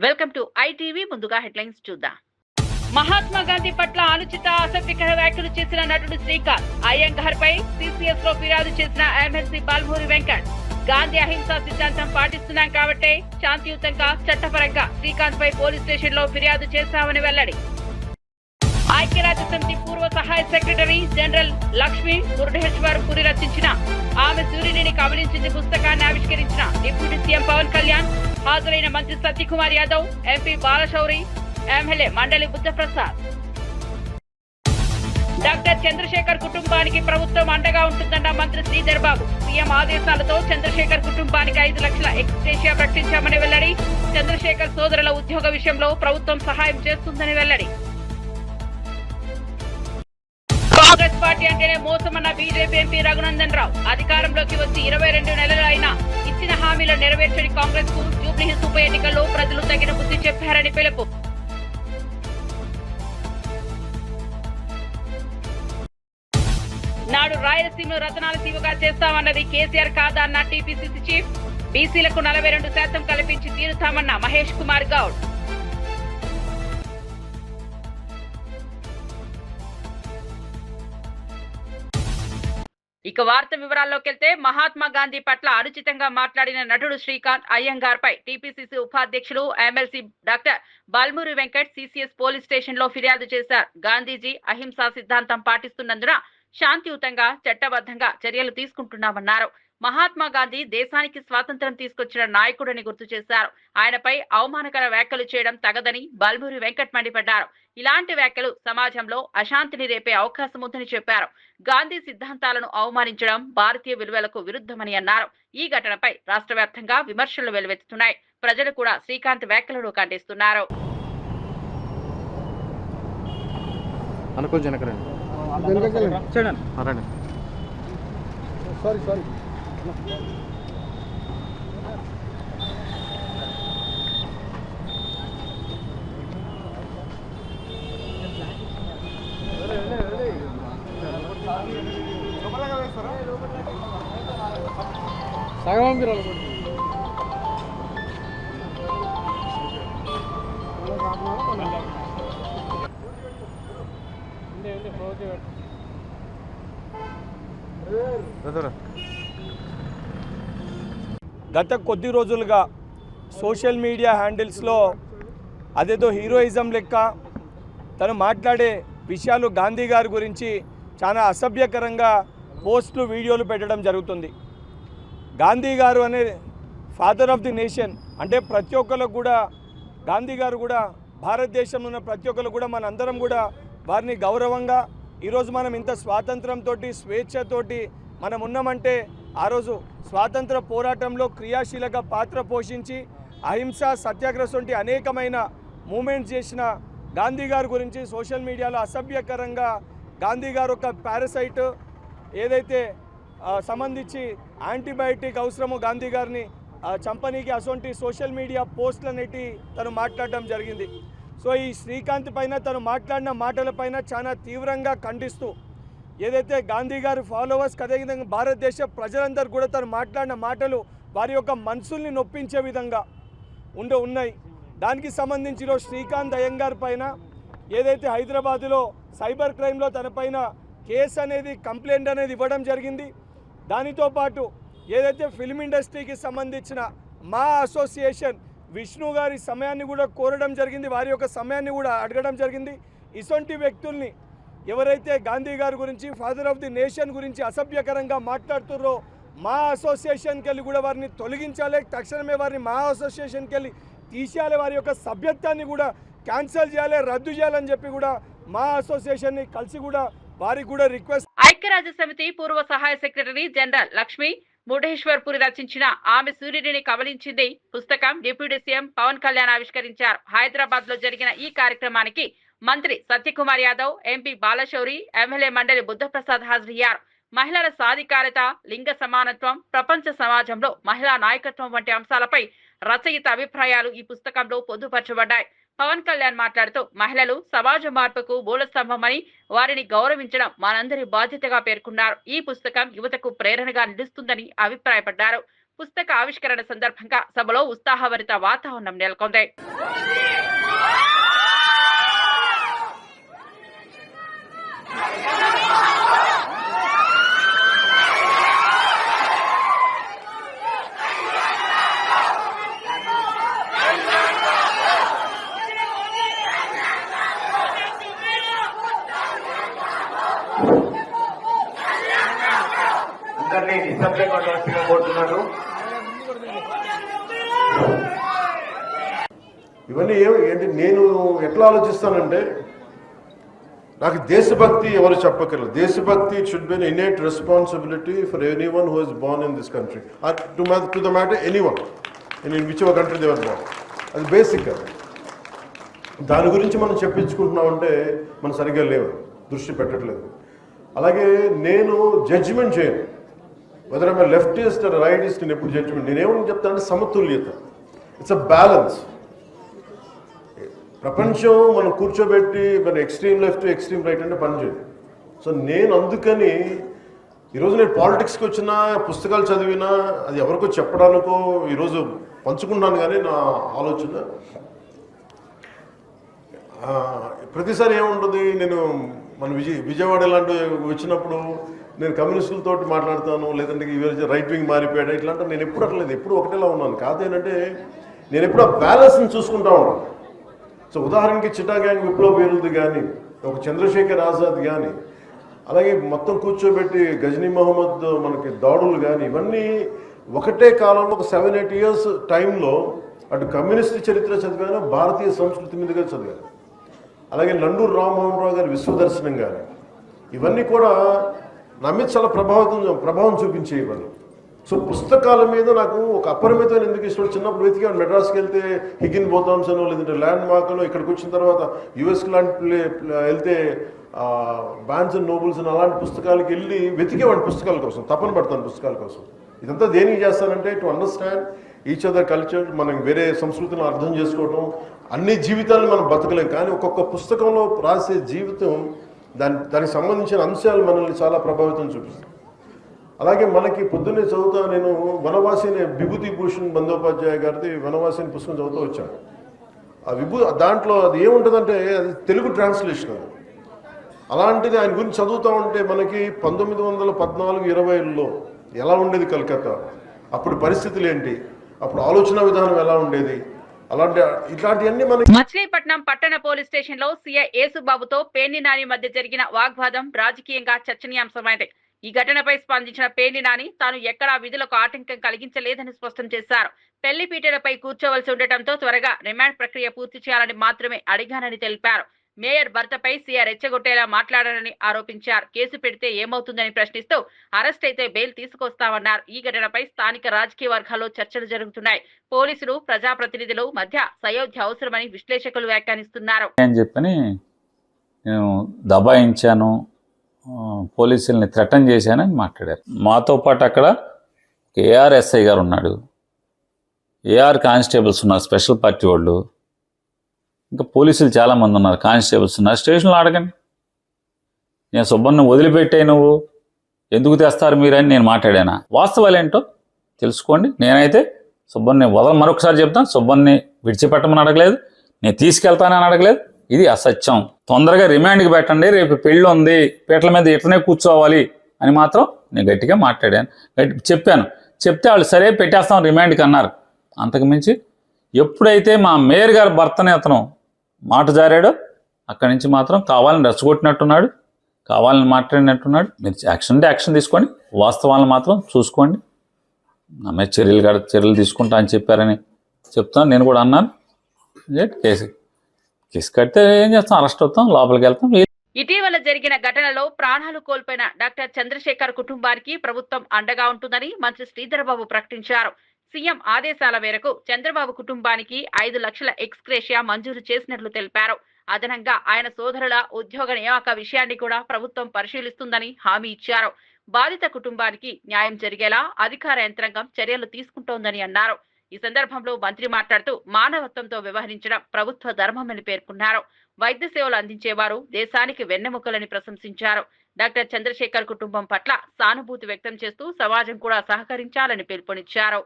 Welcome to ITV. ముందుగా headlines చూద్దాం. మహాత్మా గాంధీ పట్ల అనుచిత అసభ్యకర వ్యాఖ్యలు చేసిన నటుడు శ్రీకాంత్ అయ్యంగార్ పై సిసిఎస్ లో ఫిర్యాదు చేసిన ఎమ్మెల్సీ బాల్మూరి వెంకట్. గాంధీ అహింసా సిద్ధాంతం పాటిస్తున్నాం కాబట్టే శాంతియుతంగా చట్టపరంగా శ్రీకాంత్ పై పోలీస్ స్టేషన్ లో ఫిర్యాదు చేశామని వెల్లడి. ఐక్యరాజ్య సమితి పూర్వ సహాయ సెక్రటరీ జనరల్ లక్ష్మీ మురుడేశ్వర్ పురి రచించిన ఆమె సూర్యుడిని కబలించింది పుస్తకాన్ని ఆవిష్కరించిన డిప్యూటీ సీఎం పవన్ కళ్యాణ్. హాజరైన మంత్రి సత్యకుమార్ యాదవ్, ఎంపీ బాలశౌరి, ఎమ్మెల్యే మండలి బుద్ధప్రసాద్. డాక్టర్ చంద్రశేఖర్ కుటుంబానికి ప్రభుత్వం అండగా ఉంటుందన్న మంత్రి శ్రీధర్ బాబు. సీఎం ఆదేశాలతో చంద్రశేఖర్ కుటుంబానికి 5 లక్షల ఎక్స్గ్రేషియా ప్రకటించామని వెల్లడి. చంద్రశేఖర్ సోదరుల ఉద్యోగ విషయంలో ప్రభుత్వం సహాయం చేస్తుందని వెల్లడి. కాంగ్రెస్ పార్టీ అంటేనే మోసమన్న బీజేపీ ఎంపీ రఘునందన్ రావు. అధికారంలోకి వచ్చి 22 నెలలు అయినా ఇచ్చిన హామీలు నెరవేర్చని కాంగ్రెస్ కు జూబ్లీహిల్స్ ఉప ఎన్నికల్లో ప్రజలు తగిన బుద్ధి చెప్పారని పిలుపు. నాడు రాయలసీమను రతనాల సీమగా చేస్తామన్నది కేసీఆర్ కాదా అన్న టీపీసీసీ చీఫ్. బీసీలకు 42% కల్పించి తీరుతామన్న మహేష్ కుమార్ గౌడ్. ఇక వార్త వివరాల్లోకి వెళ్తే, మహాత్మా గాంధీ పట్ల అనుచితంగా మాట్లాడిన నటుడు శ్రీకాంత్ అయ్యంగార్ పై టీపీసీసీ ఉపాధ్యక్షులు MLC doctor Balmoori Venkat CCS police station లో ఫిర్యాదు చేశారు. గాంధీజీ అహింసా సిద్ధాంతం పాటిస్తున్నందున శాంతియుతంగా చట్టబద్ధంగా చర్యలు తీసుకుంటున్నామన్నారు. మహాత్మా గాంధీ దేశానికి స్వాతంత్ర్యం తీసుకొచ్చిన నాయకుడని గుర్తు చేశారు. ఆయనపై అవమానకర వ్యాఖ్యలు చేయడం తగదని బాల్మూరి వెంకట్ మండిపడ్డారు. ఇలాంటి వ్యాఖ్యలు సమాజంలో అశాంతిని రేపే అవకాశం ఉందని చెప్పారు. గాంధీ సిద్ధాంతాలను అవమానించడం భారతీయ విలువలకు విరుద్ధమని అన్నారు. ఈ ఘటనపై రాష్ట్ర వ్యాప్తంగా విమర్శలు వెల్లువెత్తుతున్నాయి. ప్రజలు కూడా శ్రీకాంత్ వ్యాఖ్యలను ఖండిస్తున్నారు. గత కొద్ది రోజులుగా సోషల్ మీడియా హ్యాండిల్స్లో అదేదో హీరోయిజం లెక్క తను మాట్లాడే విషయాలు గాంధీ గారి గురించి చాలా అసభ్యకరంగా పోస్టులు వీడియోలు పెట్టడం జరుగుతుంది. గాంధీ గారు అనే ఫాదర్ ఆఫ్ ది నేషన్ అంటే ప్రతి ఒక్కరు కూడా గాంధీ గారు కూడా భారతదేశంలో ఉన్న ప్రతి ఒక్కరు కూడా మనందరం కూడా వారిని గౌరవంగా ఈరోజు మనం ఇంత స్వాతంత్రంతో స్వేచ్ఛతోటి మనం ఉన్నామంటే ఆ రోజు స్వాతంత్ర పోరాటంలో క్రియాశీలక పాత్ర పోషించి అహింస సత్యాగ్రహం వంటి అనేకమైన మూమెంట్స్ చేసిన గాంధీ గారి గురించి సోషల్ మీడియాలో అసభ్యకరంగా గాంధీ గారు ఒక పారాసైట్ ఏదైతే సంబంధించి యాంటీబయాటిక్ అవసరమో గాంధీ గారిని చంపనీకి అటువంటి సోషల్ మీడియా పోస్టులన్నిటి తను మాట్లాడడం జరిగింది. సో ఈ శ్రీకాంత్ పైన తను మాట్లాడిన మాటలపైన చాలా తీవ్రంగా ఖండిస్తూ ఏదైతే గాంధీ గారి ఫాలోవర్స్ అదేవిధంగా భారతదేశ ప్రజలందరూ కూడా తను మాట్లాడిన మాటలు వారి యొక్క మనసుల్ని నొప్పించే విధంగా ఉన్నాయి. దానికి సంబంధించి శ్రీకాంత్ అయ్యంగార్ పైన ఏదైతే హైదరాబాదులో సైబర్ క్రైమ్లో తన పైన కేసు అనేది కంప్లైంట్ అనేది ఇవ్వడం జరిగింది. దానితో పాటు ఏదైతే ఫిల్మ్ ఇండస్ట్రీకి సంబంధించిన మా అసోసియేషన్ విష్ణు గారి సమయాన్ని కూడా కోరడం జరిగింది, వారి యొక్క సమయాన్ని కూడా అడగడం జరిగింది. ఇటువంటి వ్యక్తుల్ని ఎవరైతే గాంధీ గారి గురించి ఫాదర్ ఆఫ్ ది నేషన్ గురించి అసభ్యకరంగా మాట్లాడుతున్నారో మా అసోసియేషన్కి వెళ్ళి కూడా వారిని తొలగించాలి, తక్షణమే వారిని మా అసోసియేషన్కి వెళ్ళి తీసేయాలి, వారి యొక్క సభ్యత్వాన్ని కూడా క్యాన్సిల్ చేయాలి, రద్దు చేయాలని చెప్పి కూడా మా అసోసియేషన్ని కలిసి కూడా వారికి కూడా రిక్వెస్ట్. ఐక్యరాజ్య సమితి పూర్వ సహాయ సెక్రటరీ జనరల్ లక్ష్మీ మురుడేశ్వర్ పురి రచించిన ఆమె సూర్యుడిని కబలించింది పుస్తకం డిప్యూటీ సీఎం పవన్ కళ్యాణ్ ఆవిష్కరించారు. హైదరాబాద్ లో జరిగిన ఈ కార్యక్రమానికి మంత్రి సత్యకుమార్ యాదవ్, ఎంపీ బాలశౌరి, ఎమ్మెల్యే మండలి బుద్ధప్రసాద్ హాజరయ్యారు. మహిళల సాధికారత, లింగ సమానత్వం, ప్రపంచ సమాజంలో మహిళా నాయకత్వం వంటి అంశాలపై రచయిత అభిప్రాయాలు ఈ పుస్తకంలో పొందుపరచబడ్డాయి. పవన్ కళ్యాణ్ మాట్లాడుతూ మహిళలు సమాజ మార్పుకు మూలస్తంభమని, వారిని గౌరవించడం మనందరి బాధ్యతగా పేర్కొన్నారు. ఈ పుస్తకం యువతకు ప్రేరణగా నిలుస్తుందని అభిప్రాయపడ్డారు. పుస్తక ఆవిష్కరణ సందర్భంగా సభలో ఉత్సాహభరిత వాతావరణం నెలకొంది. అందరినీ నిశ్శబ్దంగా ఉండవలసిందిగా కోరుతున్నాను. ఇవన్నీ ఏంటి నేను ఎట్లా ఆలోచిస్తానంటే, నాకు దేశభక్తి ఎవరు చెప్పగలరు. దేశభక్తి should be innate responsibility for anyone who is Born in this country, to the matter anyone in which ever country they were born. అది బేసిక్. దాని గురించి మనం చెప్పించుకుంటున్నామంటే మనం సరిగ్గా లేవు, దృష్టి పెట్టట్లేదు. అలాగే నేను జడ్జిమెంట్ చేయను whether I'm leftist or rightist. నేను ఎప్పుడు జడ్జిమెంట్, నేనేమని చెప్తానంటే సమతుల్యత. It's a balance. ప్రపంచం మనం కూర్చోబెట్టి మన ఎక్స్ట్రీమ్ లెఫ్ట్ ఎక్స్ట్రీమ్ రైట్ అంటే పనిచేయదు. సో నేను అందుకని ఈరోజు నేను పాలిటిక్స్కి వచ్చినా, పుస్తకాలు చదివినా, అది ఎవరికో చెప్పడానికో ఈరోజు పంచుకుంటాను. కానీ నా ఆలోచన ప్రతిసారి ఏముంటుంది, నేను మన విజయవాడ ఇలాంటి వచ్చినప్పుడు నేను కమ్యూనిస్టులతో మాట్లాడతాను, లేదంటే రైట్ వింగ్ మారిపోయాడు ఇట్లాంటి నేను ఎప్పుడు అట్లేదు, ఎప్పుడు ఒకటేలా ఉన్నాను. కాదేంటంటే నేను ఎప్పుడు ఆ బ్యాలెన్స్ని చూసుకుంటా ఉన్నాను. సో ఉదాహరణకి చిట్టా గ్యాంగ్ విప్లవ వీరులది కానీ, ఒక చంద్రశేఖర్ ఆజాద్ కానీ, అలాగే మొత్తం కూర్చోబెట్టి గజనీ మహమ్మద్ మనకి దాడులు కానీ, ఇవన్నీ ఒకటే కాలంలో ఒక 7-8 ఇయర్స్ టైంలో అటు కమ్యూనిస్ట్ చరిత్ర చదివాను, భారతీయ సంస్కృతి మీదుగా చదివాను. అలాగే నండూరు రామ్మోహన్ రావు గారి విశ్వదర్శనం కానీ, ఇవన్నీ కూడా నా మీద చాలా ప్రభావం చూపించే ఇవన్నీ. సో పుస్తకాల మీద నాకు ఒక అపరిమితమైన ఎందుకు ఇష్టం. చిన్నప్పుడు వెతికాను, మెడ్రాస్కి వెళ్తే హిగిన్ బోథామ్స్ అనో, లేదంటే ల్యాండ్ మార్క్లో, ఇక్కడికి వచ్చిన తర్వాత యుఎస్కి లాంటి వెళ్తే బాన్స్ అండ్ నోబుల్స్ అని అలాంటి పుస్తకాలకి వెళ్ళి వెతికేవాడిని పుస్తకాల కోసం, తపన పడతాను పుస్తకాల కోసం. ఇదంతా దేనికి చేస్తానంటే to understand each other culture, మనం వేరే సంస్కృతిని అర్థం చేసుకోవటం. అన్ని జీవితాలను మనం బతకలేం, కానీ ఒక్కొక్క పుస్తకంలో రాసే జీవితం దానికి సంబంధించిన అంశాలు మనల్ని చాలా ప్రభావితం చూపిస్తాయి. అలాగే మనకి పొద్దున్నే చదువుతా నేను వనవాసి అనే విభూతి భూషణ్ బందోపాధ్యాయ గారిది వనవాసి అని పుస్తకం చదువుతూ వచ్చాను. ఆ దాంట్లో అది ఏముంటుందంటే అది తెలుగు ట్రాన్స్లేషన్. అది అలాంటిది ఆయన గురించి చదువుతూ ఉంటే మనకి 1914-20లో ఎలా ఉండేది కలకత్తా, అప్పుడు పరిస్థితులు ఏంటి, అప్పుడు ఆలోచన విధానం ఎలా ఉండేది, ఇట్లాంటివన్నీ మనకి. మచిలీపట్నం పట్టణ పోలీస్ స్టేషన్ లో సీఐ యేసుబాబుతో పేర్ని నాని మధ్య జరిగిన వాగ్వాదం రాజకీయంగా చర్చనీయాంశమైంది. ఈ ఘటనపై స్పందించిన పేర్ని నాని తాను ఎక్కడా విధులకు ఆటంకం కలిగించలేదని స్పష్టం చేశారు. పెళ్లి పీటలపై కూర్చోవలసి ఉండటంతో త్వరగా రిమాండ్ ప్రక్రియ పూర్తి చేయాలని మాత్రమే అడిగానని తెలిపారు. మేయర్ భర్తపై సీఐ రెచ్చగొట్టేలా మాట్లాడారని ఆరోపించారు. కేసు పెడితే ఏమవుతుందని ప్రశ్నిస్తూ అరెస్ట్ అయితే బెయిల్ తీసుకొస్తామన్నారు. ఈ ఘటనపై స్థానిక రాజకీయ వర్గాల్లో చర్చలు జరుగుతున్నాయి. పోలీసులు, ప్రజాప్రతినిధులు మధ్య సయోధ్య అవసరమని విశ్లేషకులు వ్యాఖ్యానిస్తున్నారు. నేను దబాయించాను, పోలీసుల్ని థ్రెటన్ చేశానని మాట్లాడారు. మాతో పాటు అక్కడ ఏఆర్ఎస్ఐ గారు ఉన్నాడు, ఏఆర్ కానిస్టేబుల్స్ ఉన్నారు, స్పెషల్ పార్టీ వాళ్ళు, ఇంకా పోలీసులు చాలామంది ఉన్నారు, కానిస్టేబుల్స్ ఉన్నారు. స్టేషన్లో అడగండి. నేను సుబ్బన్ని వదిలిపెట్టే నువ్వు ఎందుకు తెస్తారు మీరని నేను మాట్లాడానా? వాస్తవాలు ఏంటో తెలుసుకోండి. నేనైతే సుబ్బన్ని మరొకసారి చెప్తాను, సుబ్బన్ని విడిచిపెట్టమని అడగలేదు, నేను తీసుకెళ్తానని అడగలేదు. ఇది అసత్యం. తొందరగా రిమాండ్కి పెట్టండి, రేపు పెళ్ళి ఉంది, పీటల మీద ఇట్లనే కూర్చోవాలి అని మాత్రం నేను గట్టిగా మాట్లాడాను, చెప్పాను. చెప్తే వాళ్ళు సరే పెట్టేస్తాం రిమాండ్కి అన్నారు. అంతకుమించి ఎప్పుడైతే మా మేయర్ గారి భర్తని అతను మాట జారాడో అక్కడి నుంచి మాత్రం కావాలని రెచ్చగొట్టినట్టున్నాడు, కావాలని మాట్లాడినట్టున్నాడు. మీరు యాక్షన్ అంటే యాక్షన్ తీసుకోండి, వాస్తవాలను మాత్రం చూసుకోండి. నా మీద చర్యలు తీసుకుంటా అని చెప్పారని చెప్తాను. నేను కూడా అన్నాను. కేసు కడితే ఏం చేస్తాం, అరెస్ట్ అవుతాం, లోపలికి వెళ్తాం. ఇటీవల జరిగిన ఘటనలో ప్రాణాలు కోల్పోయిన డాక్టర్ చంద్రశేఖర్ కుటుంబానికి ప్రభుత్వం అండగా ఉంటుందని మంత్రి శ్రీధరబాబు ప్రకటించారు. సీఎం ఆదేశాల మేరకు చంద్రబాబు కుటుంబానికి 5 లక్షల ఎక్స్గ్రేషియా మంజూరు చేసినట్లు తెలిపారు. అదనంగా ఆయన సోదరుల ఉద్యోగ నియామక విషయాన్ని కూడా ప్రభుత్వం పరిశీలిస్తుందని హామీ ఇచ్చారు. బాధిత కుటుంబానికి న్యాయం జరిగేలా అధికార యంత్రాంగం చర్యలు తీసుకుంటోందని అన్నారు. ఈ సందర్భంలో మంత్రి మాట్లాడుతూ మానవత్వంతో వ్యవహరించడం ప్రభుత్వ ధర్మమని పేర్కొన్నారు. వైద్య సేవలు అందించేవారు దేశానికి వెన్నెముకలని ప్రశంసించారు. డాక్టర్ చంద్రశేఖర్ కుటుంబం పట్ల సానుభూతి వ్యక్తం చేస్తూ సమాజం కూడా సహకరించాలని పిలుపునిచ్చారు.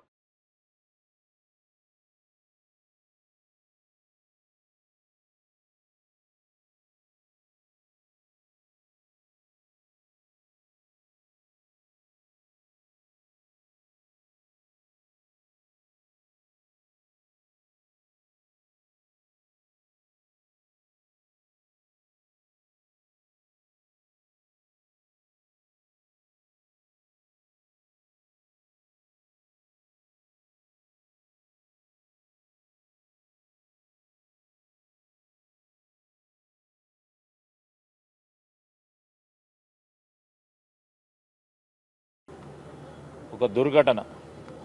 ఒక దుర్ఘటన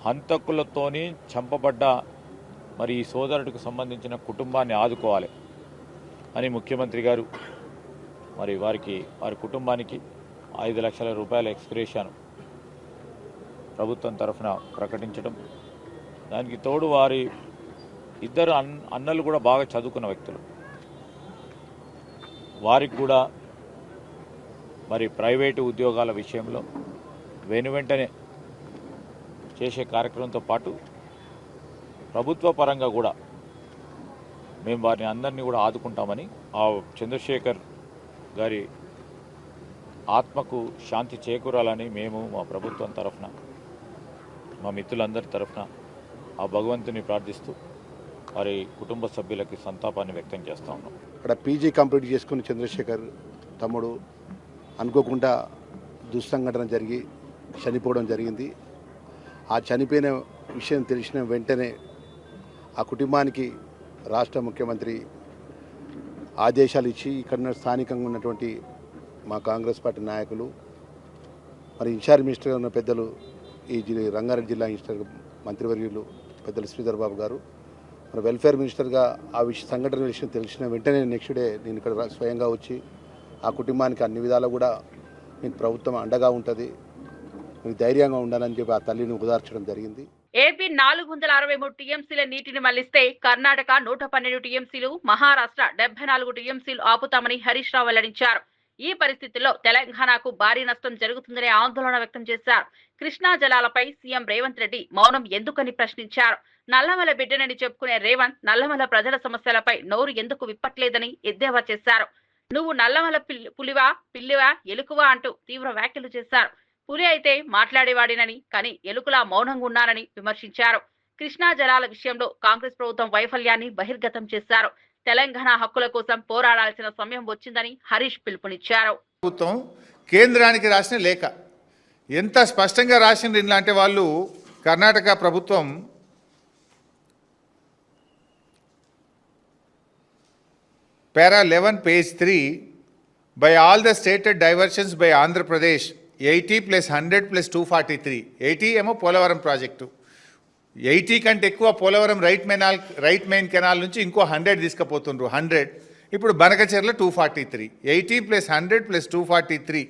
హంతకులతోని చంపబడ్డ మరి ఈ సోదరుడికి సంబంధించిన కుటుంబాన్ని ఆదుకోవాలి అని ముఖ్యమంత్రి గారు మరి వారి కుటుంబానికి 5 లక్షల రూపాయల ఎక్స్గ్రేషన్ ప్రభుత్వం తరఫున ప్రకటించడం, దానికి తోడు వారి ఇద్దరు అన్నలు కూడా బాగా చదువుకున్న వ్యక్తులు, వారికి కూడా మరి ప్రైవేటు ఉద్యోగాల విషయంలో వెంటనే చేసే కార్యక్రమంతో పాటు ప్రభుత్వ పరంగా కూడా మేము వారిని అందరినీ కూడా ఆదుకుంటామని, ఆ చంద్రశేఖర్ గారి ఆత్మకు శాంతి చేకూరాలని మేము మా ప్రభుత్వం తరఫున, మా మిత్రులందరి తరఫున ఆ భగవంతుని ప్రార్థిస్తూ వారి కుటుంబ సభ్యులకి సంతాపాన్ని వ్యక్తం చేస్తూ ఉన్నాం. ఇక్కడ పీజీ కంప్లీట్ చేసుకుని చంద్రశేఖర్ తమ్ముడు అనుకోకుండా దుస్సంఘటన జరిగి చనిపోవడం జరిగింది. ఆ చనిపోయిన విషయం తెలిసిన వెంటనే ఆ కుటుంబానికి రాష్ట్ర ముఖ్యమంత్రి ఆదేశాలు ఇచ్చి ఇక్కడ స్థానికంగా ఉన్నటువంటి మా కాంగ్రెస్ పార్టీ నాయకులు, మరి ఇన్ఛార్జ్ మినిస్టర్గా ఉన్న పెద్దలు, ఈ రంగారెడ్డి జిల్లా ఇన్ఛార్జ్ మంత్రివర్యులు పెద్దలు శ్రీధర్ బాబు గారు, మరి వెల్ఫేర్ మినిస్టర్గా ఆ సంఘటన విషయం తెలిసిన వెంటనే నెక్స్ట్ డే నేను ఇక్కడ స్వయంగా వచ్చి ఆ కుటుంబానికి అన్ని విధాలు కూడా మీకు ప్రభుత్వం అండగా ఉంటుంది, మీకు ధైర్యంగా ఉండాలని చెప్పి ఆ తల్లిని ఉదార్చడం జరిగింది. ఏపీ 463 టీఎంసీల నీటిని మళ్లిస్తే కర్ణాటక 112 టీఎంసీలు, మహారాష్ట్ర 74 టీఎంసీలు ఆపుతామని హరీష్ రావు వెల్లడించారు. ఈ పరిస్థితుల్లో తెలంగాణకు భారీ నష్టం జరుగుతుందనే ఆందోళన వ్యక్తం చేశారు. కృష్ణా జలాలపై సీఎం రేవంత్ రెడ్డి మౌనం ఎందుకని ప్రశ్నించారు. నల్లమల బిడ్డనని చెప్పుకునే రేవంత్ నల్లమల ప్రజల సమస్యలపై నోరు ఎందుకు విప్పట్లేదని ఎద్దేవా చేశారు. నువ్వు నల్లమల పులివా, పిల్లివా, ఎలుకువా అంటూ తీవ్ర వ్యాఖ్యలు చేశారు. పులి అయితే మాట్లాడేవాడినని, కానీ ఎలుకలా మౌనంగా ఉన్నారని విమర్శించారు. కృష్ణా జలాల విషయంలో కాంగ్రెస్ ప్రభుత్వం వైఫల్యాన్ని బహిర్గతం చేశారు. తెలంగాణ హక్కుల కోసం పోరాడాల్సిన సమయం వచ్చిందని హరీష్ పిలుపునిచ్చారు. ప్రభుత్వం కేంద్రానికి రాసిన లేఖ ఎంత స్పష్టంగా రాసింది ఇలాంటి వాళ్ళు, కర్ణాటక ప్రభుత్వం Para 11, page 3, by all the stated diversions by Andhra Pradesh, 80 plus 100 plus 243. 80 ఏమో పోలవరం ప్రాజెక్టు, 80 కంటే ఎక్కువ పోలవరం రైట్ మెయిన్ కెనాల్ నుంచి ఇంకో 100 తీసుకుపోతుండ్రు. 100 ఇప్పుడు బనకచెర్ల 243. 80 plus 100 plus 243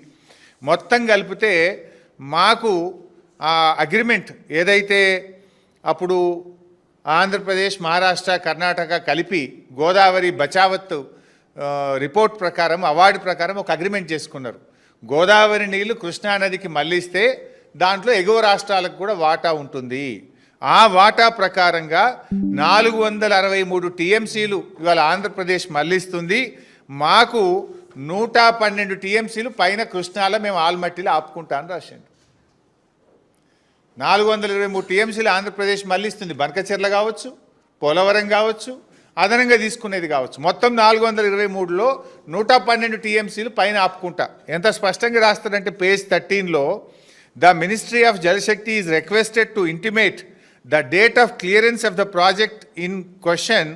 మొత్తం కలిపితే మాకు ఆ అగ్రిమెంట్ ఏదైతే అప్పుడు ఆంధ్రప్రదేశ్, మహారాష్ట్ర, కర్ణాటక కలిపి గోదావరి బచావత్ రిపోర్ట్ ప్రకారం, అవార్డు ప్రకారం ఒక అగ్రిమెంట్ చేసుకున్నారు. గోదావరి నీళ్లు కృష్ణానదికి మళ్లిస్తే దాంట్లో ఎగువ రాష్ట్రాలకు కూడా వాటా ఉంటుంది. ఆ వాటా ప్రకారంగా 463 టీఎంసీలు ఇవాళ ఆంధ్రప్రదేశ్ మళ్లిస్తుంది. మాకు 112 టీఎంసీలు పైన కృష్ణాలో మేము ఆల్మట్టిలో ఆపుకుంటామని రాసిండు. 423 టీఎంసీలు ఆంధ్రప్రదేశ్ మళ్లిస్తుంది. బనకచెర్ల కావచ్చు, పోలవరం కావచ్చు, అదనంగా తీసుకునేది కావచ్చు. మొత్తం 423లో 112 టీఎంసీలు పైన ఆపుకుంటా. ఎంత స్పష్టంగా రాస్తారంటే పేజ్ 13లో, the ministry of Jal Shakti is requested to intimate the date of clearance of the project in question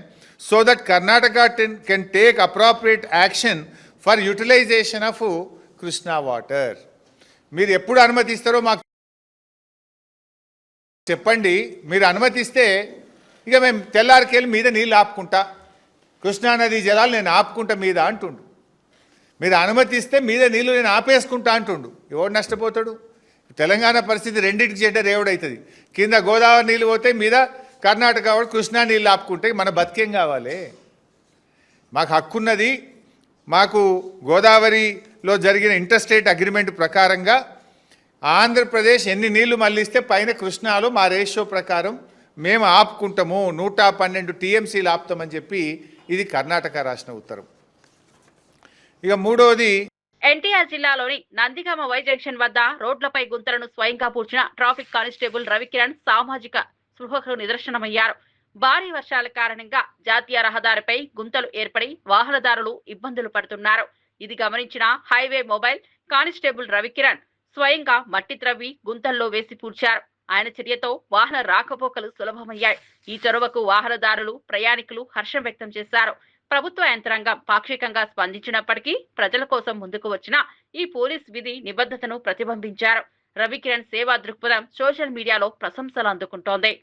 so that Karnataka can take appropriate action for utilisation of Krishna water. మీరు ఎప్పుడు అనుమతిస్తారో మాకు చెప్పండి. మీరు అనుమతిస్తే ఇక మేము తెల్లారికెళ్ళి మీద నీళ్ళు ఆపుకుంటా, కృష్ణానది జలాలు నేను ఆపుకుంటా మీద అంటుండు. మీరు అనుమతిస్తే మీద నీళ్ళు నేను ఆపేసుకుంటా అంటుండు. ఎవడు నష్టపోతాడు? తెలంగాణ పరిస్థితి రెండింటికి చెడ్డ రేవుడవుతుంది. కింద గోదావరి నీళ్ళు పోతే మీద కర్ణాటక వాడు కృష్ణా నీళ్ళు ఆపుకుంటే మన బతికేం కావాలి? మాకు హక్కున్నది. మాకు గోదావరి లో జరిగిన ఇంటర్స్టేట్ అగ్రిమెంట్ ప్రకారంగా ఆంధ్రప్రదేశ్ ఎన్ని నీళ్లు మళ్లిస్తే పైన కృష్ణాలో మా రేషియో ప్రకారం మేము ఆపుకుంటాము 112 టీఎంసీలు ఆపుతామని చెప్పి ఇది కర్ణాటక రాసిన ఉత్తరం. ఇక మూడవది, ఎన్టీఆర్ జిల్లాలోని నందిగామ వై జంక్షన్ వద్ద రోడ్లపై గుంతలను స్వయంగా పూడ్చిన ట్రాఫిక్ కానిస్టేబుల్ రవికిరణ్ సామాజిక స్పృహకు నిదర్శనమయ్యారు. భారీ వర్షాల కారణంగా జాతీయ రహదారిపై గుంతలు ఏర్పడి వాహనదారులు ఇబ్బందులు పడుతున్నారు. ఇది గమనించిన హైవే మొబైల్ కానిస్టేబుల్ రవికిరణ్ స్వయంగా మట్టి త్రవ్వి గుంతల్లో వేసి పూడ్చారు. ఆయన చర్యతో వాహన రాకపోకలు సులభమయ్యాయి. ఈ చొరవకు వాహనదారులు, ప్రయాణికులు హర్షం వ్యక్తం చేశారు. ప్రభుత్వ యంత్రాంగం పాక్షికంగా స్పందించినప్పటికీ ప్రజల కోసం ముందుకు వచ్చిన ఈ పోలీస్ విధి నిబద్ధతను ప్రతిబింబించారు. రవికిరణ్ సేవా దృక్పథం సోషల్ మీడియాలో ప్రశంసలు అందుకుంటోంది.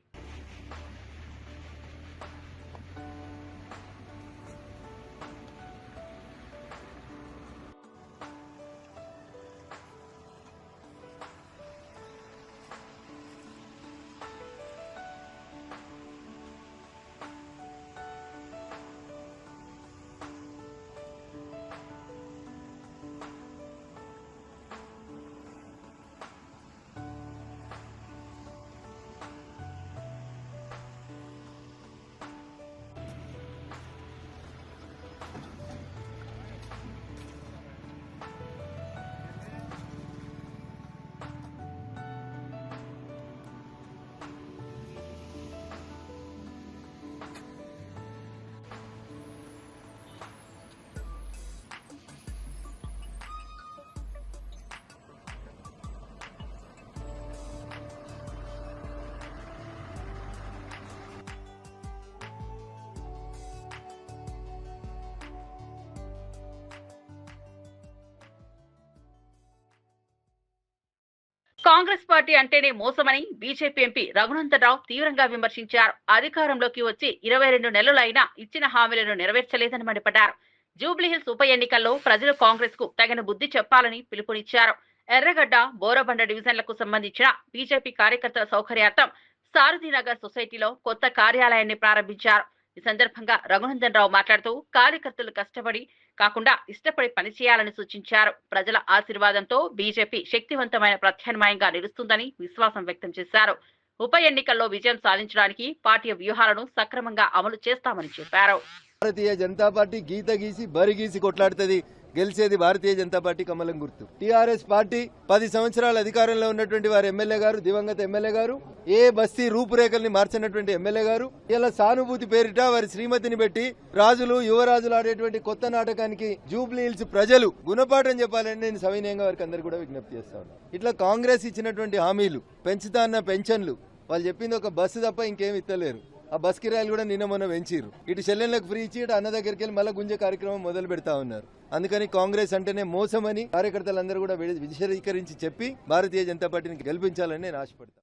కాంగ్రెస్ పార్టీ అంటేనే మోసమని బీజేపీ ఎంపీ రఘునందనరావు తీవ్రంగా విమర్శించారు. అధికారంలోకి వచ్చి 22 నెలలైనా ఇచ్చిన హామీలను నెరవేర్చలేదని మండిపడ్డారు. జూబ్లీహిల్స్ ఉప ఎన్నికల్లో ప్రజలు కాంగ్రెస్ కు తగిన బుద్ధి చెప్పాలని పిలుపునిచ్చారు. ఎర్రగడ్డ, బోరబండ డివిజన్లకు సంబంధించిన బీజేపీ కార్యకర్తల సౌకర్యార్థం సారథినగర్ సొసైటీలో కొత్త కార్యాలయాన్ని ప్రారంభించారు. ఈ సందర్భంగా రఘునందనరావు మాట్లాడుతూ కార్యకర్తలు కష్టపడి కాకుండా ఇష్టపడి పనిచేయాలని సూచించారు. ప్రజల ఆశీర్వాదంతో బీజేపీ శక్తివంతమైన ప్రత్యామ్నాయంగా నిలుస్తుందని విశ్వాసం వ్యక్తం చేశారు. ఉప ఎన్నికల్లో విజయం సాధించడానికి పార్టీ వ్యూహాలను సక్రమంగా అమలు చేస్తామని చెప్పారు. భారతీయ జనతా పార్టీ గీత గీసి బరి గీసి కొట్లాడుతుంది. గెలిచేది భారతీయ జనతా పార్టీ కమలం గుర్తు. టీఆర్ఎస్ పార్టీ 10 సంవత్సరాల అధికారంలో ఉన్నటువంటి వారి ఎమ్మెల్యే గారు, దివంగత ఎమ్మెల్యే గారు, ఏ బస్తీ రూపురేఖల్ని మార్చినటువంటి ఎమ్మెల్యే గారు ఇలా సానుభూతి పేరిట వారి శ్రీమతిని పెట్టి రాజులు యువరాజులు ఆడేటువంటి కొత్త నాటకానికి జూబ్లీహిల్స్ ప్రజలు గుణపాఠం చెప్పాలని నేను సవినయంగా వారికి అందరు కూడా విజ్ఞప్తి చేస్తాను. ఇట్లా కాంగ్రెస్ ఇచ్చినటువంటి హామీలు, పెంచుతా అన్న పెన్షన్లు, వాళ్ళు చెప్పింది ఒక బస్సు తప్ప ఇంకేమి ఇస్తలేరు. ఆ బస్ కిరాయిలు కూడా నిన్న మొన్న పెంచిరు. ఇటు చెల్లెళ్ళకు ఫ్రీ ఇచ్చి ఇటు అన్న దగ్గరికి వెళ్ళి మళ్ళీ గుంజే కార్యక్రమం మొదలు పెడతా ఉన్నారు. అందుకని కాంగ్రెస్ అంటేనే మోసమని కార్యకర్తలందరూ కూడా విశదీకరించి చెప్పి భారతీయ జనతా పార్టీని గెలిపించాలని నేను ఆశపడతాను.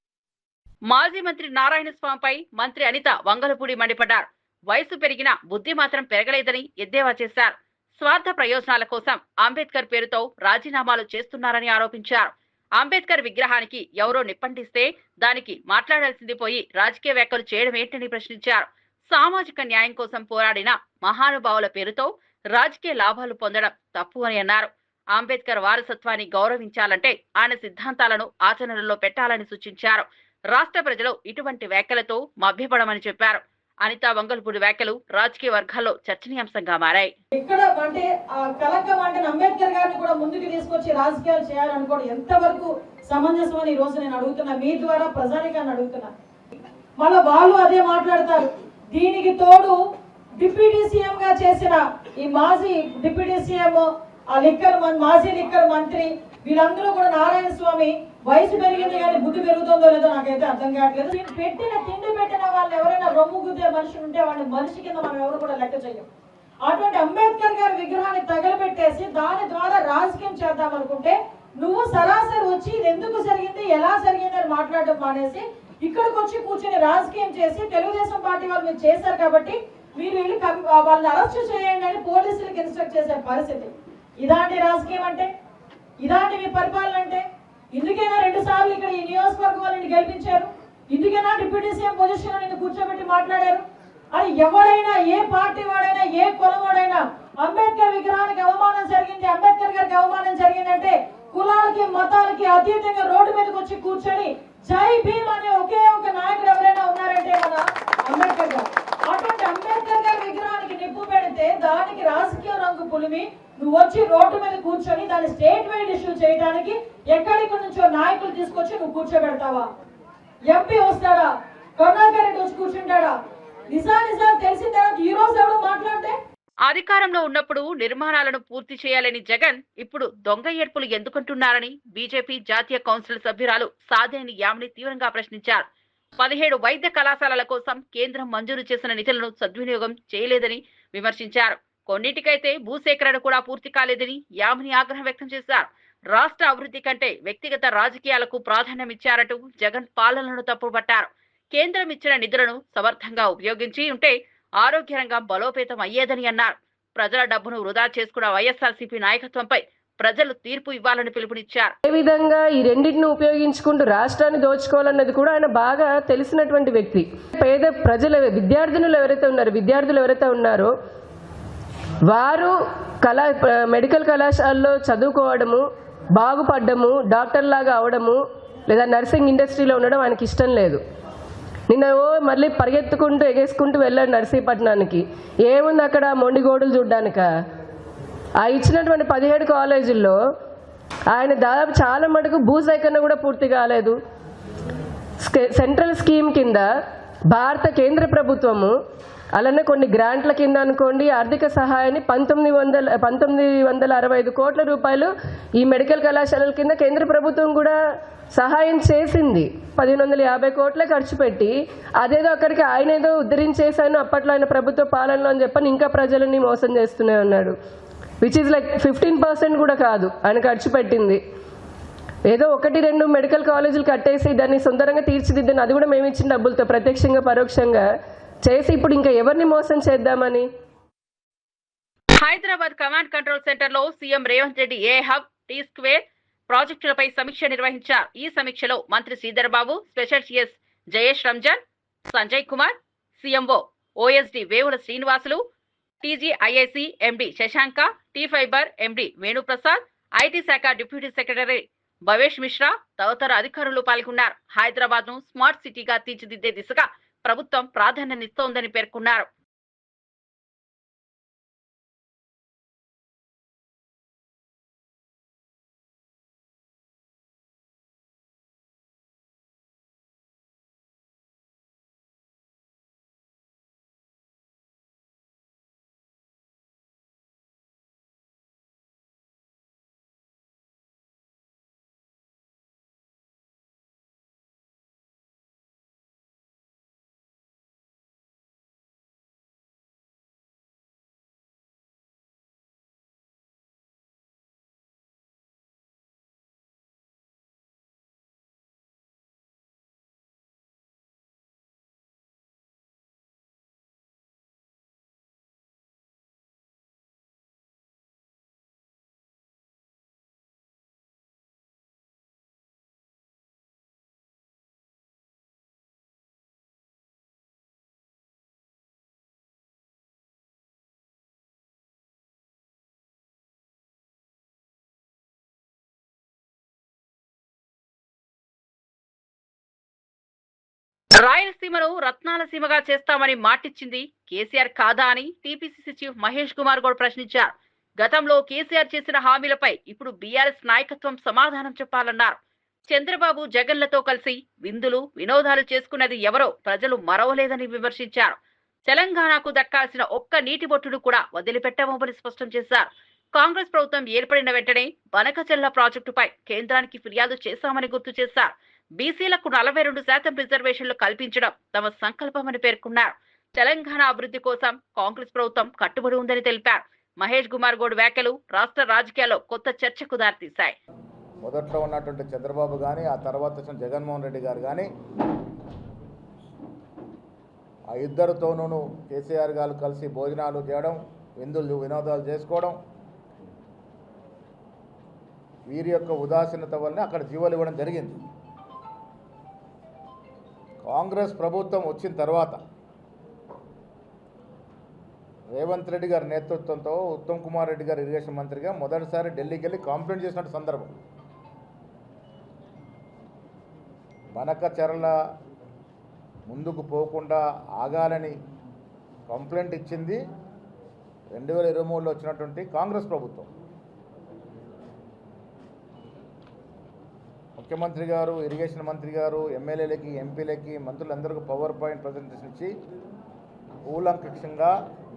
మాజీ మంత్రి నారాయణ స్వామిపై మంత్రి అనిత వంగలపూడి మండిపడ్డారు. వయసు పెరిగినా బుద్ధి మాత్రం పెరగలేదని ఎద్దేవా చేశారు. స్వార్థ ప్రయోజనాల కోసం అంబేద్కర్ పేరుతో రాజీనామాలు చేస్తున్నారని ఆరోపించారు. అంబేద్కర్ విగ్రహానికి ఎవరో నిప్పంటిస్తే దానికి మాట్లాడాల్సింది పోయి రాజకీయ వ్యాఖ్యలు చేయడం ఏంటని ప్రశ్నించారు. సామాజిక న్యాయం కోసం పోరాడిన మహానుభావుల పేరుతో రాజకీయ లాభాలు పొందడం తప్పు అని అన్నారు. అంబేద్కర్ వారసత్వాన్ని గౌరవించాలంటే ఆయన సిద్ధాంతాలను ఆచరణలో పెట్టాలని సూచించారు. రాష్ట్ర ప్రజలు ఇటువంటి వ్యాఖ్యలతో మభ్యపడమని చెప్పారు. అనిత వంగలపూడి వ్యాఖ్యలు రాజకీయ వర్గాల్లో చర్చనీయాంశంగా మారాయి. ఇక్కడ అంటే కలెక్టర్ అంటే అంబేద్కర్ గారిని కూడా ముందుకు తీసుకొచ్చి రాజకీయాలు చేయాలనుకోవడం ఎంతవరకు సమంజసం అని ఈ రోజు నేను అడుగుతున్నా, మీ ద్వారా ప్రజానికాన్ని అడుగుతున్నా. మళ్ళీ వాళ్ళు అదే మాట్లాడతారు. దీనికి తోడు డిప్యూటీ సీఎం గా చేసిన ఈ మాజీ డిప్యూటీ సీఎం, మాజీ లిక్కర్ మంత్రి, వీళ్ళందరూ కూడా నారాయణ స్వామి వయసు పెరిగింది కానీ బుద్ధి పెరుగుతుందో లేదో నాకైతే అర్థం కావట్లేదు. తిండి పెట్టిన వాళ్ళు ఎవరైనా రొమ్ము గుద్దే మనుషులు ఉంటే వాళ్ళని మనిషి కింద మనం ఎవరు కూడా లెక్క చేయం. అటువంటి అంబేద్కర్ గారి విగ్రహాన్ని తగలబెట్టేసి దాని ద్వారా రాజకీయం చేద్దాం అనుకుంటే నువ్వు సరాసరి వచ్చి ఇది ఎందుకు జరిగింది, ఎలా జరిగింది అని మాట్లాడడం మానేసి ఇక్కడికి వచ్చి కూర్చొని రాజకీయం చేసి తెలుగుదేశం పార్టీ వాళ్ళు మీరు చేశారు కాబట్టి మీరు వెళ్ళి వాళ్ళని అరెస్ట్ చేయండి అని పోలీసులకు ఇన్స్ట్రక్ట్ చేసే పరిస్థితి. ఇలాంటి రాజకీయం అంటే, ఇలాంటి మీ పరిపాలన అంటే, ఇందుకైనా 2 సార్లు ఇక్కడ ఈ నియోజకవర్గం వాళ్ళని గెలిపించారు, ఇందుకైనా డిప్యూటీ సీఎం పొజిషన్ నిన్ను కూర్చోబెట్టి మాట్లాడారు అని ఎవడైనా, ఏ పార్టీ వాడైనా, ఏ కులం వాడైనా అంబేద్కర్ విగ్రహానికి అవమానం జరిగింది, అంబేద్కర్ గారికి అవమానం ఉంటే దానికి రాజకీయ రంగు పులిమి నువ్వు వచ్చి రోడ్డు మీద కూర్చొని దాన్ని స్టేట్ వైడ్ ఇష్యూ చేయడానికి ఎక్కడికి నుంచో నాయకులు తీసుకొచ్చి నువ్వు కూర్చోబెడతావా? ఎంపీ వస్తాడా? కరుణాకర్ రెడ్డి వచ్చి కూర్చుంటాడా? నిజాలు తెలిసిన తర్వాత ఈ రోజు ఎవడో మాట్లాడితే అధికారంలో ఉన్నప్పుడు నిర్మాణాలను పూర్తి చేయాలని జగన్ ఇప్పుడు దొంగ ఏర్పులు ఎందుకుంటున్నారని బీజేపీ జాతీయ కౌన్సిల్ సభ్యురాలు సాదేని యామిని తీవ్రంగా ప్రశ్నించారు. 17 వైద్య కళాశాలల కోసం కేంద్రం మంజూరు చేసిన నిధులను సద్వినియోగం చేయలేదని విమర్శించారు. కొన్నిటికైతే భూసేకరణ కూడా పూర్తి కాలేదని యామిని ఆగ్రహం వ్యక్తం చేశారు. రాష్ట్ర అభివృద్ధి కంటే వ్యక్తిగత రాజకీయాలకు ప్రాధాన్యమిచ్చారంటూ జగన్ పాలనను తప్పుపట్టారు. కేంద్రం ఇచ్చిన నిధులను సమర్థంగా ఉపయోగించి ఉంటే ఆరోగ్య రంగం బలోపేతం అయ్యేదని అన్నారు. ప్రజల డబ్బును వృధా చేసుకున్న వైఎస్ఆర్సీపీ నాయకత్వంపై ప్రజలు తీర్పు ఇవ్వాలని పిలుపునిచ్చారు. ఏ విధంగా ఈ రెండింటిని ఉపయోగించుకుంటూ రాష్ట్రాన్ని దోచుకోవాలన్నది కూడా ఆయన బాగా తెలిసినటువంటి వ్యక్తి. పేద ప్రజల విద్యార్థులు ఎవరైతే ఉన్నారో వారు మెడికల్ కళాశాలలో చదువుకోవడము, బాగుపడ్డము, డాక్టర్ లాగా అవడము లేదా నర్సింగ్ ఇండస్ట్రీలో ఉండడం ఆయనకి ఇష్టం లేదు. నిన్న మళ్ళీ పరిగెత్తుకుంటూ ఎగేసుకుంటూ వెళ్ళాడు నర్సీపట్నానికి. ఏముంది అక్కడ మొండిగోడులు చూడ్డానిక? ఆ ఇచ్చినటువంటి 17 కాలేజీల్లో ఆయన దాదాపు చాలా మటుకు భూసేకరణ కూడా పూర్తి కాలేదు. సెంట్రల్ స్కీమ్ కింద భారత కేంద్ర ప్రభుత్వము అలానే కొన్ని గ్రాంట్ల కింద అనుకోండి ఆర్థిక సహాయాన్ని 1965 కోట్ల రూపాయలు ఈ మెడికల్ కళాశాలల కింద కేంద్ర ప్రభుత్వం కూడా సహాయం చేసింది. 1550 కోట్లే ఖర్చు పెట్టి అదేదో అక్కడికి ఆయన ఏదో ఉద్ధరించేశాను అప్పట్లో ఆయన ప్రభుత్వ పాలనలో అని చెప్పని ఇంకా ప్రజలని మోసం చేస్తూనే ఉన్నాడు. విచ్ ఈజ్ లైక్ 15% కూడా కాదు ఆయన ఖర్చు పెట్టింది. ఏదో 1-2 మెడికల్ కాలేజీలు కట్టేసి దాన్ని సుందరంగా తీర్చిదిద్దని అది కూడా మేము ఇచ్చిన డబ్బులతో ప్రత్యక్షంగా పరోక్షంగా చేసి ఇప్పుడు ఇంకా ఎవరిని మోసం చేద్దామని. హైదరాబాద్ కమాండ్ కంట్రోల్ సెంటర్ లో CM Revanth Reddy A hub, T square ప్రాజెక్టులపై సమీక్ష నిర్వహించారు. ఈ సమీక్షలో మంత్రి Sridhar Babu, special CS Jayesh Ranjan, Sanjay Kumar, CMO OSD Vevula Srinivasulu, TGIIC MD Shashanka, T fibre MD Venuprasad, IT శాఖ డిప్యూటీ సెక్రటరీ భవేష్ మిశ్రా తదితర అధికారులు పాల్గొన్నారు. హైదరాబాద్ ను స్మార్ట్ సిటీగా తీర్చిదిద్దే దిశగా ప్రభుత్వం ప్రాధాన్యతనిస్తోందని పేర్కొన్నారు. రాయలసీమను రత్నాల సీమగా చేస్తామని మాటిచ్చింది కేసీఆర్ కాదా అని టీపీసీసీ చీఫ్ మహేష్ కుమార్ గౌడ్ ప్రశ్నించారు. గతంలో కేసీఆర్ చేసిన హామీలపై ఇప్పుడు బీఆర్ఎస్ నాయకత్వం సమాధానం చెప్పాలన్నారు. చంద్రబాబు జగన్లతో కలిసి విందులు వినోదాలు చేసుకున్నది ఎవరో ప్రజలు మరవలేదని విమర్శించారు. తెలంగాణకు దక్కాల్సిన ఒక్క నీటి బొట్టును కూడా వదిలిపెట్టబోమని స్పష్టం చేశారు. కాంగ్రెస్ ప్రభుత్వం ఏర్పడిన వెంటనే బనకచెర్ల ప్రాజెక్టుపై కేంద్రానికి ఫిర్యాదు చేశామని గుర్తు చేశారు. బీసీలకు 42% రిజర్వేషన్లు కల్పించడం తమ సంకల్పమని పేర్కొన్నారు. తెలంగాణ అభివృద్ధి కోసం కాంగ్రెస్ ప్రభుత్వం కట్టుబడి ఉందని తెలిపారు. మహేష్ కుమార్ గౌడ్ వ్యాఖ్యలు రాష్ట్ర రాజకీయాల్లో కొత్త చర్చకు దారితీశాయి. మొదట్లో ఉన్నటువంటి చంద్రబాబు కానీ ఆ తర్వాత వచ్చిన జగన్మోహన్ రెడ్డి గారు కానీ ఆ ఇద్దరితోనూ కేసీఆర్ గారు కలిసి భోజనాలు చేయడం, విందులు వినోదాలు చేసుకోవడం, వీరి యొక్క ఉదాసీనత వల్లనే అక్కడ జీవోలు ఇవ్వడం జరిగింది. కాంగ్రెస్ ప్రభుత్వం వచ్చిన తర్వాత రేవంత్ రెడ్డి గారి నేతృత్వంతో ఉత్తమ్ కుమార్ రెడ్డి గారు ఇరిగేషన్ మంత్రిగా మొదటిసారి ఢిల్లీకి వెళ్ళి కంప్లైంట్ చేసినట్టు సందర్భం. బనకచెర్ల ముందుకు పోకుండా ఆగాలని కంప్లైంట్ ఇచ్చింది 2023లో వచ్చినటువంటి కాంగ్రెస్ ప్రభుత్వం. ముఖ్యమంత్రి గారు, ఇరిగేషన్ మంత్రి గారు, ఎమ్మెల్యేలకి, ఎంపీలకి, మంత్రులందరికీ పవర్ పాయింట్ ప్రజెంటేషన్ ఇచ్చి కూలంకషంగా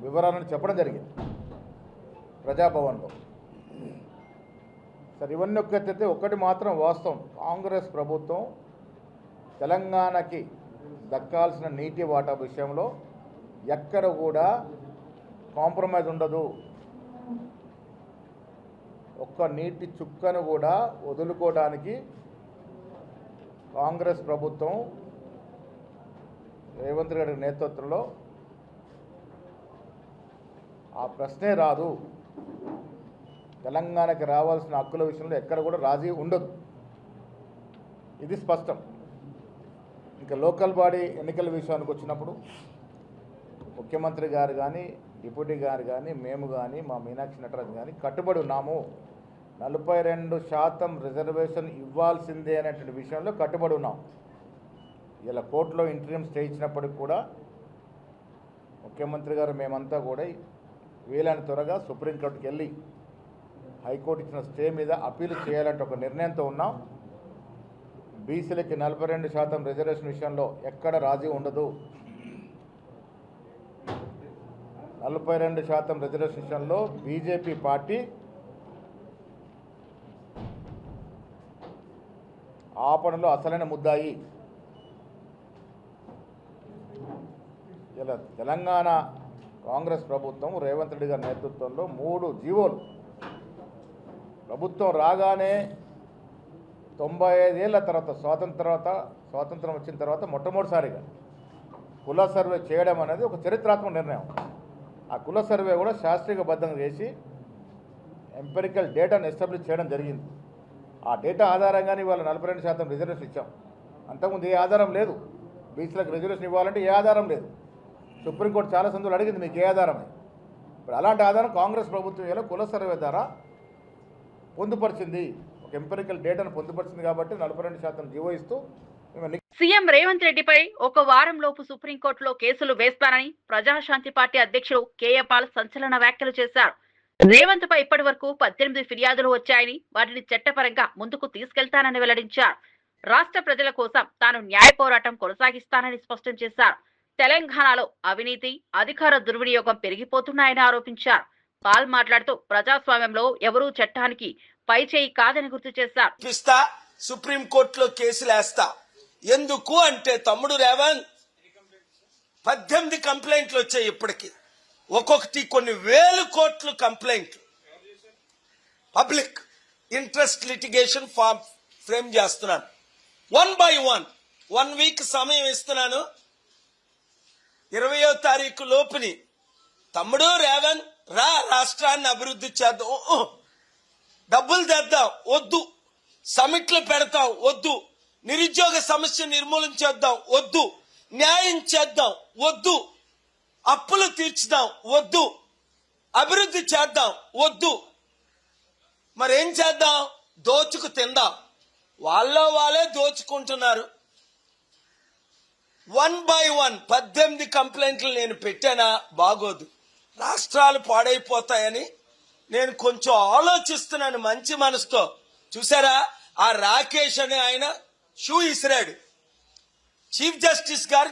వివరాలను చెప్పడం జరిగింది ప్రజాభవన్లో. సరే, ఇవన్నీ ఒక్కటైతే ఒక్కటి మాత్రం వాస్తవం, కాంగ్రెస్ ప్రభుత్వం తెలంగాణకి దక్కాల్సిన నీటి వాటా విషయంలో ఎక్కడ కూడా కాంప్రమైజ్ ఉండదు. ఒక్క నీటి చుక్కను కూడా వదులుకోవడానికి కాంగ్రెస్ ప్రభుత్వం రేవంత్ రెడ్డి గారి నేతృత్వంలో ఆ ప్రశ్నే రాదు. తెలంగాణకి రావాల్సిన హక్కుల విషయంలో ఎక్కడ కూడా రాజీ ఉండదు, ఇది స్పష్టం. ఇంకా లోకల్ బాడీ ఎన్నికల విషయానికి వచ్చినప్పుడు ముఖ్యమంత్రి గారు కానీ, డిప్యూటీ గారు కానీ, మేము కానీ, మా మీనాక్షి నటరాజు కానీ కట్టుబడి ఉన్నాము. 42% రిజర్వేషన్ ఇవ్వాల్సిందే అనేటువంటి విషయంలో కట్టుబడి ఉన్నాం. ఇలా కోర్టులో ఇంటర్వ్యూ స్టే ఇచ్చినప్పటికి కూడా ముఖ్యమంత్రి గారు మేమంతా కూడా వీలైన త్వరగా సుప్రీంకోర్టుకి వెళ్ళి హైకోర్టు ఇచ్చిన స్టే మీద అప్పీల్ చేయాలంటే ఒక నిర్ణయంతో ఉన్నాం. బీసీలకి 42% రిజర్వేషన్ విషయంలో ఎక్కడ రాజీ ఉండదు. 42% రిజర్వేషన్ విషయంలో బీజేపీ పార్టీ ఆపణలో అసలైన ముద్దాయి. ఇలా తెలంగాణ కాంగ్రెస్ ప్రభుత్వం రేవంత్ రెడ్డి గారి నేతృత్వంలో 3 జీవోలు ప్రభుత్వం రాగానే 95 ఏళ్ల తర్వాత స్వాతంత్రం వచ్చిన తర్వాత మొట్టమొదటిసారిగా కుల సర్వే చేయడం అనేది ఒక చరిత్రాత్మక నిర్ణయం. ఆ కుల సర్వే కూడా శాస్త్రీయబద్ధంగా చేసి ఎంపెరికల్ డేటాను ఎస్టాబ్లిష్ చేయడం జరిగింది. ఆ డేటా ఆధారంగానే ఇవాళ 42% రిజర్వేషన్ ఇచ్చాం. అంతకుముందు ఏ ఆధారం లేదు. బీసీలకు రిజర్వేషన్ ఇవ్వాలంటే ఏ ఆధారం లేదు. సుప్రీంకోర్టు చాలా సందులు అడిగింది మీకు ఏ ఆధారమని. ఇప్పుడు అలాంటి ఆధారం కాంగ్రెస్ ప్రభుత్వం ఇలా కుల సర్వే ద్వారా పొందుపరిచింది, ఒక ఎంపెరికల్ డేటాను పొందుపరిచింది. కాబట్టి 42% జీవో ఇస్తూ సీఎం రేవంత్ రెడ్డిపై ఒక వారం లోపు సుప్రీంకోర్టులో కేసులు వేస్తానని ప్రజాశాంతి పార్టీ అధ్యక్షుడు కేఏ పాల్ సంచలన వ్యాఖ్యలు చేశారు. రేవంత్ పై ఇప్పటి వరకు 18 ఫిర్యాదులు వచ్చాయని, వాటిని చట్టపరంగా ముందుకు తీసుకెళ్తానని వెల్లడించారు. రాష్ట్ర ప్రజల కోసం తాను న్యాయ పోరాటం కొనసాగిస్తానని స్పష్టం చేశారు. తెలంగాణలో అవినీతి, అధికార దుర్వినియోగం పెరిగిపోతున్నాయని ఆరోపించారు. పాల్ మాట్లాడుతూ ప్రజాస్వామ్యంలో ఎవరూ చట్టానికి పై చేయి కాదని గుర్తు చేశారు. సుప్రీంకోర్టులో కేసులు వేస్తా. ఎందుకు అంటే తమ్ముడు రేవంత్ 18 కంప్లైంట్లు వచ్చాయి. ఇప్పటికి ఒక్కొక్కటి కొన్ని వేల కోట్లు కంప్లైంట్లు. Public interest litigation form frame చేస్తున్నాను. 1 by 1 వీక్ సమయం ఇస్తున్నాను. 20వ తారీఖు లోపుని తమ్ముడు రేవంత్ రా, రాష్ట్రాన్ని అభివృద్ధి చేద్దాం, డబ్బులు తెద్దాం వద్దు, సమిట్లు పెడతాం వద్దు, నిరుద్యోగ సమస్య నిర్మూలన చేద్దాం వద్దు, న్యాయం చేద్దాం వద్దు, అప్పులు తీర్చుదాం వద్దు, అభివృద్ధి చేద్దాం వద్దు, మరేం చేద్దాం? దోచుకు తిందాం. వాళ్ళే దోచుకుంటున్నారు. 1 by 1 18 కంప్లైంట్లు నేను పెట్టానా? బాగోదు, రాష్ట్రాలు పాడైపోతాయని నేను కొంచెం ఆలోచిస్తున్నాను మంచి మనసుతో. చూసారా, ఆ రాకేష్ అనే ఆయన షూ ఇసిరాడు. చీఫ్ జస్టిస్ గారు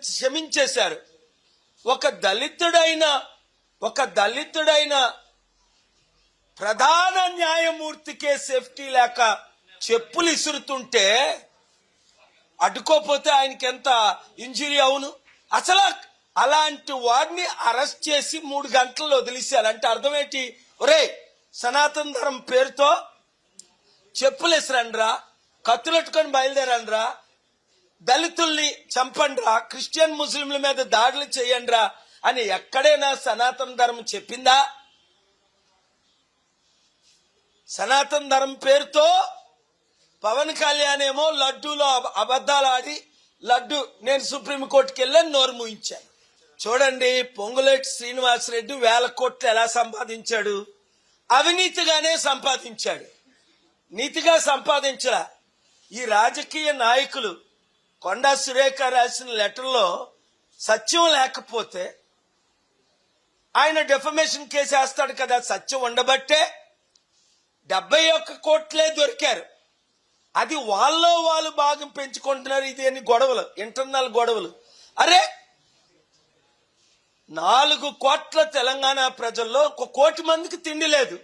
క్షమించేశారు. ఒక దళితుడైన ప్రధాన న్యాయమూర్తికే సేఫ్టీ లేక చెప్పులు ఇసురుతుంటే అడ్డుకోపోతే ఆయనకి ఎంత ఇంజురీ అవును. అసలు అలాంటి వాడిని అరెస్ట్ చేసి 3 గంటల్లో వదిలేశారు. అంటే అర్థం ఏంటి? ఒరే, సనాతన ధర్మం పేరుతో చెప్పులు ఇసరండ్రా, కత్తులెట్టుకొని బయలుదేరండ్రా, దళితుల్ని చంపండ్రా, క్రిస్టియన్ ముస్లింల మీద దాడులు చేయండ్రా అని ఎక్కడైనా సనాతన ధర్మం చెప్పిందా? సనాతన ధర్మం పేరుతో పవన్ కళ్యాణ్ ఏమో లడ్డూలో అబద్ధాలు ఆడి నేను సుప్రీంకోర్టుకి వెళ్ళని నోరు మూయించాను. చూడండి, పొంగులేటి శ్రీనివాసరెడ్డి 1000 కోట్లు ఎలా సంపాదించాడు? అవినీతిగానే సంపాదించాడు, నీతిగా సంపాదించరా. ఈ రాజకీయ నాయకులు కొండా సురేఖ రాసిన లెటర్లో సత్యం లేకపోతే ఆయన డెఫమేషన్ కేసు వేస్తాడు కదా. సత్యం ఉండబట్టే 71 కోట్లే దొరికారు. అది వాళ్ళు భాగం పెంచుకుంటున్నారు. ఇది అని గొడవలు, ఇంటర్నల్ గొడవలు. అరే 4 కోట్ల తెలంగాణ ప్రజల్లో 1 కోటి మందికి తిండి లేదు,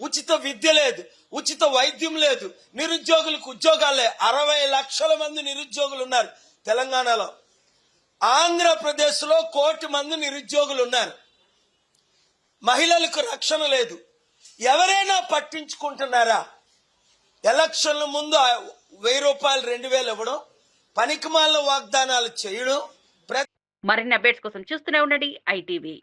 ఉచిత విద్య లేదు, ఉచిత వైద్యం లేదు, నిరుద్యోగులకు ఉద్యోగాలే. 60 లక్షల మంది నిరుద్యోగులు ఉన్నారు తెలంగాణలో. ఆంధ్రప్రదేశ్లో 1 కోటి మంది నిరుద్యోగులు ఉన్నారు. మహిళలకు రక్షణ లేదు. ఎవరైనా పట్టించుకుంటున్నారా? ఎలక్షన్ల ముందు 1000 రూపాయలు 2000 ఇవ్వడం, పనికిమాలిన వాగ్దానాలు చేయడం. మరిన్ని అప్డేట్స్ కోసం చూస్తూనే ఉండండి ITV.